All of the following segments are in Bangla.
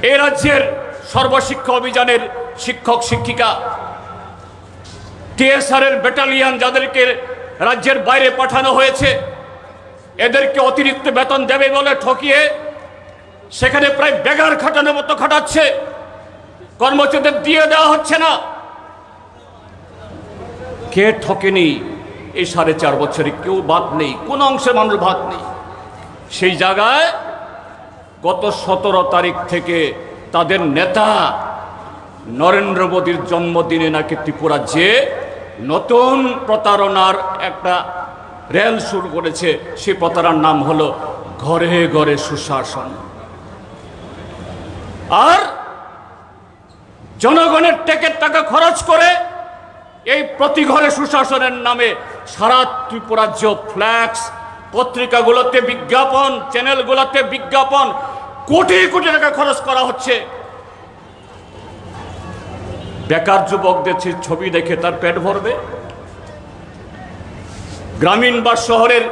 এই রাজ্যের সর্বশিক্ষা অভিযানের শিক্ষক শিক্ষিকা, টিএসআরের ব্যাটালিয়ন যাদেরকে রাজ্যের বাইরে পাঠানো হয়েছে, এদেরকে অতিরিক্ত বেতন দেবে বলে ঠকিয়ে সেখানে প্রায় বেগার খাটানোর মতো খাটাচ্ছে। কর্মচারীদের দিয়ে দেওয়া হচ্ছে না। কে ঠকেনি? এই 4.5 বছরে কেউ বাদ নেই, কোন অংশের মানুষ বাদ নেই। সেই জায়গায় গত 17 তারিখ থেকে তাদের নেতা নরেন্দ্র মোদীর জন্মদিনে নাকি ত্রিপুরা যে নতুন প্রতারণার একটা রেল শুরু করেছে। সেই প্রতারণার নাম হলো ঘরে ঘরে সুশাসন। আর জনগণের ট্যাক্সের টাকা খরচ করে এই প্রতি ঘরে সুশাসনের নামে সারা ত্রিপুরাজ্য ফ্ল্যাক্স, পত্রিকাগুলোতে বিজ্ঞাপন, চ্যানেলগুলোতে বিজ্ঞাপন, কোটি কোটি টাকা খরচ করা হচ্ছে। বেকার যুবকদের ছবি দেখে তার পেট ভরবে? গ্রামীণ বা শহরের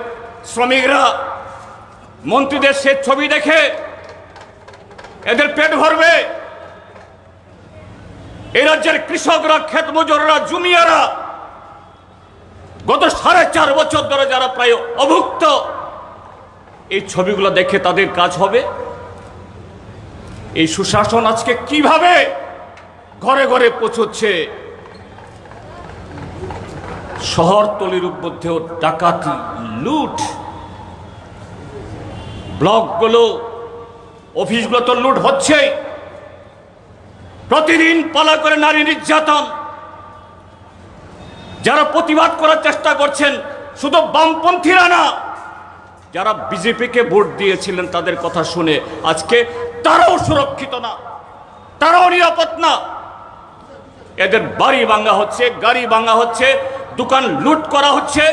শ্রমিকরা মন্ত্রীদের সে ছবি দেখে এদের পেট ভরবে? এই রাজ্যের কৃষকরা, ক্ষেত মজুররা, জুমিয়ারা গত 4.5 বছর ধরে যারা প্রায় অভুক্ত, এই ছবিগুলো দেখে তাদের কাজ হবে? এই সুশাসন আজকে কিভাবে ঘরে ঘরে পৌঁছচ্ছে? শহরতলির মধ্যেও ডাকাতি, লুট, ব্লকগুলো, অফিসগুলো তো লুট হচ্ছে। প্রতিদিন পালা করে নারী নির্যাতন। যারা প্রতিবাদ করার চেষ্টা করছেন শুধু বামপন্থীরা না, যারা বিজেপিকে ভোট দিয়েছিলেন তাদের কথা শুনে আজকে তারাও সুরক্ষিত না, তারাও নিরাপদ না। এদের বাড়ি ভাঙা হচ্ছে, গাড়ি ভাঙা হচ্ছে, দোকান লুট করা হচ্ছে,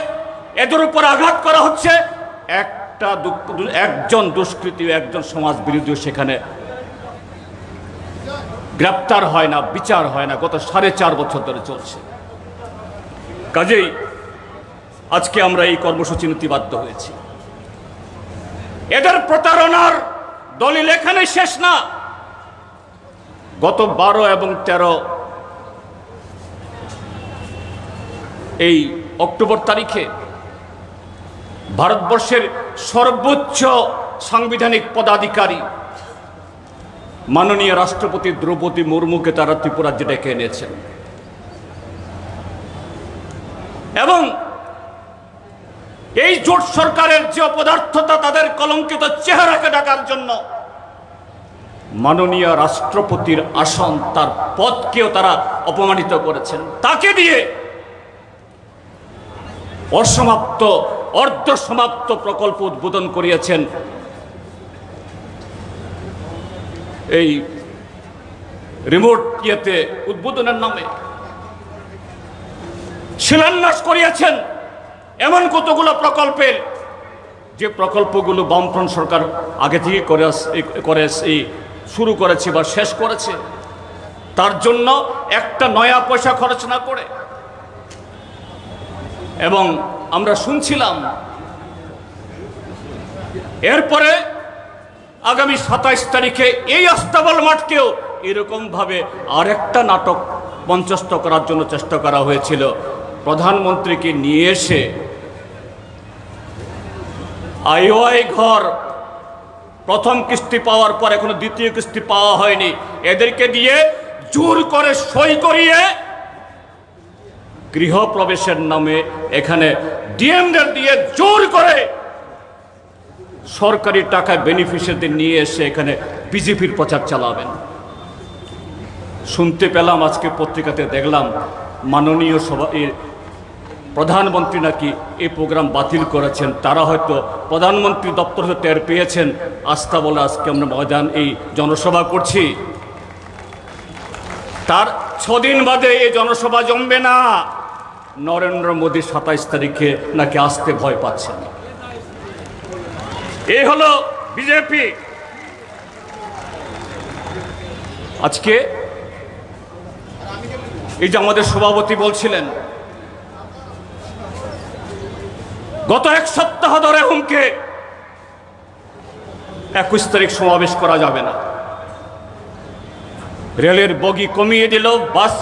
এদের উপর আঘাত করা হচ্ছে। একজন দুষ্কৃতী, একজন সমাজ বিরোধী সেখানে গ্রেপ্তার হয় না, বিচার হয় না। গত 4.5 বছর ধরে চলছে। কাজেই আজকে আমরা এই কর্মসূচি নিতে বাধ্য হয়েছি। এদের প্রতারণার দলিল এখানে শেষ না। গত 12 এবং 13 এই অক্টোবর তারিখে ভারতবর্ষের সর্বোচ্চ সাংবিধানিক পদাধিকারী মাননীয় রাষ্ট্রপতি দ্রৌপদী মুর্মুকে তারা ত্রিপুরাজ্যে ডেকে এনেছেন এবং এই জোট সরকারের যে অপদার্থতা, তাদের কলঙ্কিত চেহারাকে ঢাকার জন্য মাননীয় রাষ্ট্রপতির আসন, তার পদকেও তারা অপমানিত করেছেন। তাকে দিয়ে অসমাপ্ত, অর্ধসমাপ্ত প্রকল্প উদ্বোধন করিয়েছেন। এই রিমোট ইয়েতে উদ্বোধনের নামে শিলান্যাস করিয়েছেন এমন কতগুলো প্রকল্পের, যে প্রকল্পগুলো বামফ্রন্ট সরকার আগে থেকে শুরু করেছে বা শেষ করেছে, তার জন্য একটা নয়া পয়সা খরচ না করে। এবং আমরা শুনছিলাম এরপরে আগামী 27 তারিখে এই আস্তাবল মাঠকেও এরকমভাবে আরেকটা নাটক মঞ্চস্থ করার জন্য চেষ্টা করা হয়েছিল। প্রধানমন্ত্রীকে নিয়ে এসে আইওআই ঘর প্রথম কিস্তি পাওয়ার পর এখনো দ্বিতীয় কিস্তি পাওয়া হয়নি, এদেরকে দিয়ে জোর করে সই করিয়ে গৃহপ্রবেশের নামে এখানে ডিএমদের দিয়ে জোর করে সরকারি টাকায় বেনিফিশিয়ারিদের নিয়ে এসে এখানে বিজেপির প্রচার চালাবেন। শুনতে পেলাম, আজকে পত্রিকাতে দেখলাম মাননীয় প্রধানমন্ত্রী নাকি এই প্রোগ্রাম বাতিল করেছেন। তারা হয়তো প্রধানমন্ত্রী দপ্তর হতে টের পেয়েছেন, আস্থা বলে আজকে আমরা ময়দান এই জনসভা করছি। তার 6 দিন বাদে এই জনসভা জমবে না। নরেন্দ্র মোদী 27 তারিখে নাকি আসতে ভয় পাচ্ছেন। এই হলো বিজেপি। আজকে এই যে আমাদের সভাপতি বলছিলেন, গত 1 সপ্তাহ ধরে হুমকে 21 তারিখ সমাবেশ করা যাবে না। রেলের বগি কমিয়ে দিল, বাস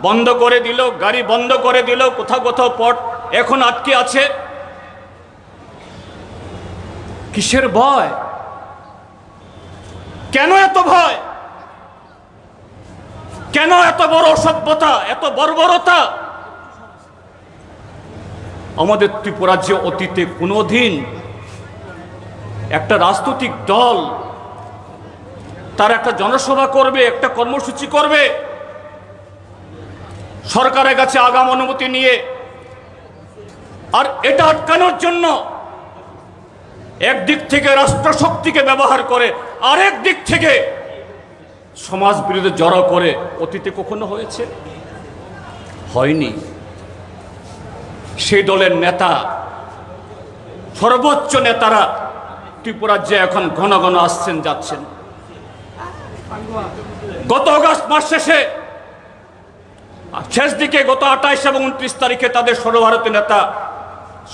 বন্ধ করে দিল, গাড়ি বন্ধ করে দিল, কোথাও কোথাও পথ এখন আটকে আছে। কিসের ভয়? কেন এত ভয়? কেন এত বড় অসভ্যতা, এত বর্বরতা? আমাদের ত্রিপুরাজ্যে অতীতে কোনোদিন একটা রাজনৈতিক দল তার একটা জনসভা করবে, একটা কর্মসূচি করবে, সরকারের কাছে আগাম অনুমতি নিয়ে, আর এটা আটকানোর জন্য একদিক থেকে রাষ্ট্রশক্তিকে ব্যবহার করে, আরেক দিক থেকে সমাজ বিরোধী জড়ো করে অতীতে কখনো হয়েছে? হয়নি। সেই দলের নেতা, সর্বোচ্চ নেতারা ত্রিপুরাজ্যে এখন ঘন ঘন আসছেন যাচ্ছেন। গত আগস্ট মাস শেষ দিকে গত 28 এবং 29 তারিখে তাদের সর্বভারতীয় নেতা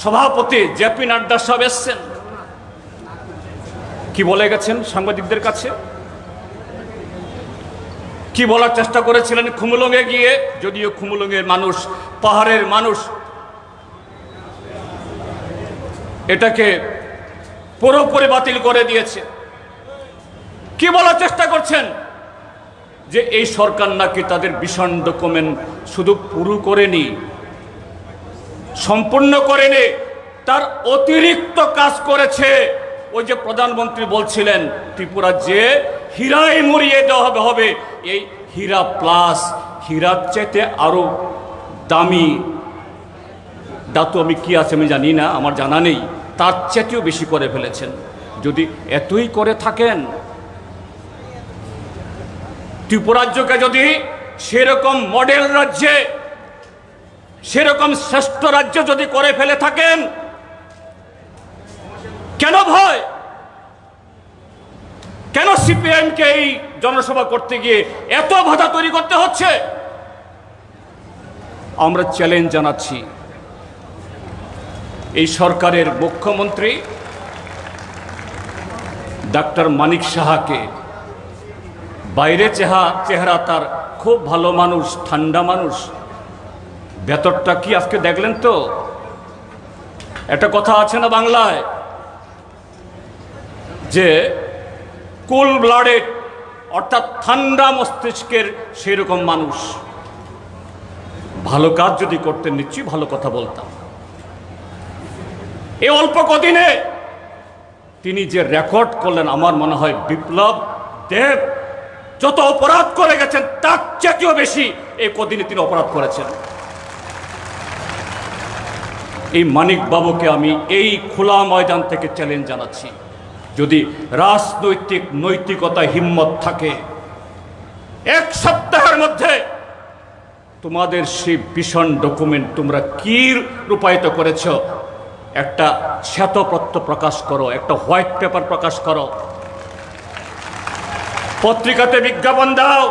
সভাপতি জেপি নাড্ডা সাহেব এসছেন। কি বলে গেছেন সাংবাদিকদের কাছে? কি বলার চেষ্টা করেছিলেন খুমুলুঙে গিয়ে? যদিও খুমুলুঙের মানুষ, পাহাড়ের মানুষ এটাকে পুরোপুরি বাতিল করে দিয়েছে। কি বলার চেষ্টা করছেন? যে এই সরকার নাকি তাদের ভীষণ ডকুমেন্ট শুধু পুরো করেনি, সম্পূর্ণ করেনি, তার অতিরিক্ত কাজ করেছে। ওই যে প্রধানমন্ত্রী বলছিলেন ত্রিপুরা যে হীরায় মরিয়ে দেওয়া হবে, এই হীরা প্লাস, হীরার চাইতে আরো দামি ধাতু আমি কি আছে আমি জানি না, আমার জানা নেই, তার চাইতেও বেশি করে ফেলেছেন। যদি এতই করে থাকেন, ত্রিপুরাজ্যকে যদি সেরকম মডেল রাজ্যে, সেরকম শ্রেষ্ঠ রাজ্য যদি করে ফেলে থাকেন, কেন ভয়? কেন সিপিএমকে এই জনসভা করতে গিয়ে এত বাধা তৈরি করতে হচ্ছে? আমরা চ্যালেঞ্জ জানাচ্ছি এই সরকারের মুখ্যমন্ত্রী ডাক্তার মানিক সাহাকে। বাইরে চেহারা তার খুব ভালো মানুষ, ঠান্ডা মানুষ, ভেতরটা কি আজকে দেখলেন তো? একটা কথা আছে না বাংলায়, যে কুল ব্লাডেড, অর্থাৎ ঠান্ডা মস্তিষ্কের সেরকম মানুষ। ভালো কাজ যদি করতেন নিশ্চয়ই ভালো কথা বলতাম। এই অল্প কদিনে তিনি যে রেকর্ড করলেন, আমার মনে হয় বিপ্লব দেব যত অপরাধ করে গেছেন তার চেয়েও বেশি এই কদিনে তিনি অপরাধ করেছেন। এই মানিক বাবুকে আমি এই খোলা ময়দান থেকে চ্যালেঞ্জ জানাচ্ছি, যদি রাজনৈতিক নৈতিকতা হিম্মত থাকে, এক সপ্তাহের মধ্যে তোমাদের সেই ভীষণ ডকুমেন্ট তোমরা কি রূপায়িত করেছ, একটা শ্বেতপত্র প্রকাশ করো, একটা হোয়াইট পেপার প্রকাশ করো, পত্রিকাতে বিজ্ঞাপন দাও।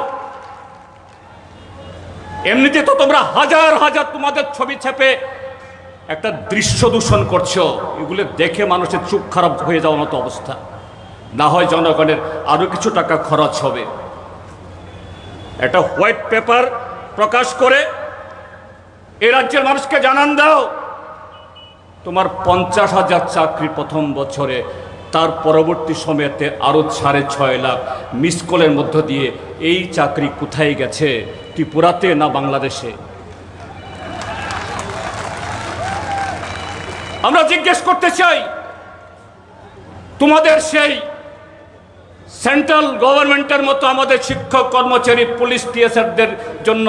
এমনিতে তো তোমরা হাজার হাজার তোমাদের ছবি ছাপে একটা দৃশ্য দূষণ করছো, এগুলো দেখে মানুষের চোখ খারাপ হয়ে যাওয়ার মতো অবস্থা। না হয় জনগণের আরো কিছু টাকা খরচ হবে। একটা হোয়াইট পেপার প্রকাশ করে এ রাজ্যের মানুষকে জানান দাও, তোমার 50,000 চাকরি প্রথম বছরে, তার পরবর্তী সময়তে আরো 6.5 লাখ মিস কলের মধ্য দিয়ে এই চাকরি কোথায় গেছে, ত্রিপুরাতে না বাংলাদেশে? আমরা জিজ্ঞেস করতে চাই, তোমাদের সেই সেন্ট্রাল গভর্নমেন্টের মতো আমাদের শিক্ষক, কর্মচারী, পুলিশ, টিএসআরদের জন্য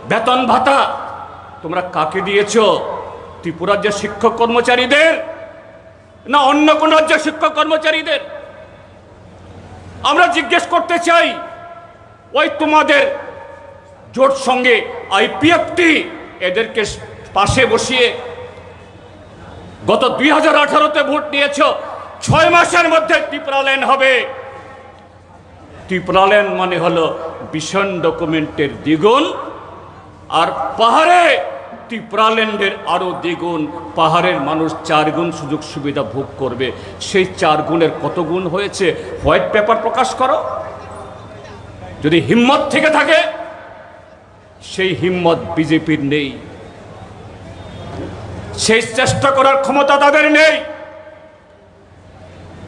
বেতন ভাতা তোমরা কাকে দিয়েছ? ত্রিপুরার যে শিক্ষক কর্মচারীদের, না অন্য কোন রাজ্যের শিক্ষক কর্মচারীদের? আমরা জিজ্ঞেস করতে চাই, ওই তোমাদের জোট সঙ্গে আইপিএফটি এদেরকে পাশে বসিয়ে গত 2018-তে ভোট নিয়েছ, 6 মাসের মধ্যে ত্রিপুরাল্যান্ড হবে। ত্রিপুরাল্যান্ড মানে হলো ভীষণ ডকুমেন্টের দ্বিগুণ, আর পাহাড়ে ত্রিপুরাল্যান্ডের আরো দ্বিগুণ। পাহাড়ের মানুষ 4 গুণ সুযোগ সুবিধা ভোগ করবে, সেই 4 গুণের কত গুণ হয়েছে? হোয়াইট পেপার প্রকাশ করো। যদি হিম্মত থেকে থাকে, সেই হিম্মত বিজেপির নেই, সেই চেষ্টা করার ক্ষমতা তাদের নেই।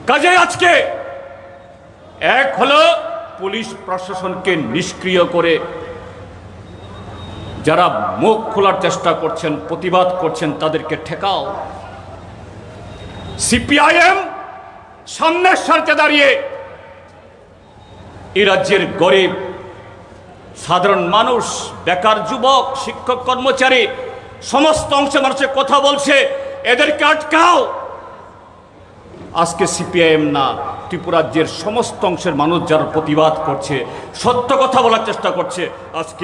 কাজে আজকে এক হলো পুলিশ প্রশাসনকে নিষ্ক্রিয় করে যারা মুখ খোলার চেষ্টা করছেন, প্রতিবাদ করছেন, তাদেরকে ঠেকাও। সিপিআইএম সামনের সারিতে দাঁড়িয়ে এই রাজ্যের গরিব সাধারণ মানুষ, বেকার যুবক, শিক্ষক, কর্মচারী, সমস্ত অংশে মানুষের কথা বলছে, এদেরকে আটকাও। আজকে সিপিআইএম না, ত্রিপুরা রাজ্যের সমস্ত অংশের মানুষ যারা প্রতিবাদ করছে, সত্য কথা বলার চেষ্টা করছে, আজকে